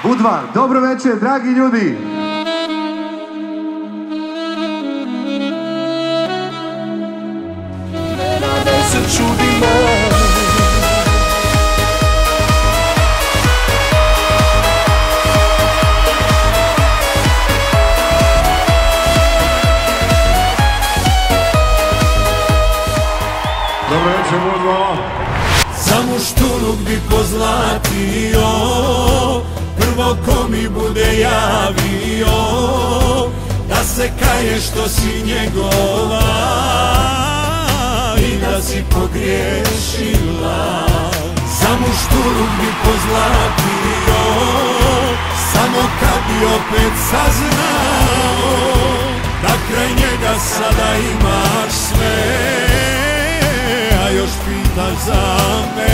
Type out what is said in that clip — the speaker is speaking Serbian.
U2, dobro večer, dragi ljudi! Ne nadaj se čudima, Dobro večer, U2! samo šturuk bi pozlatio, prvo ko mi bude javio, da se kaje što si njegova i da si pogriješila. Samo šturuk bi pozlatio, samo kad bi opet saznao da kraj njega sada imaš sve, a još pitaš za mene.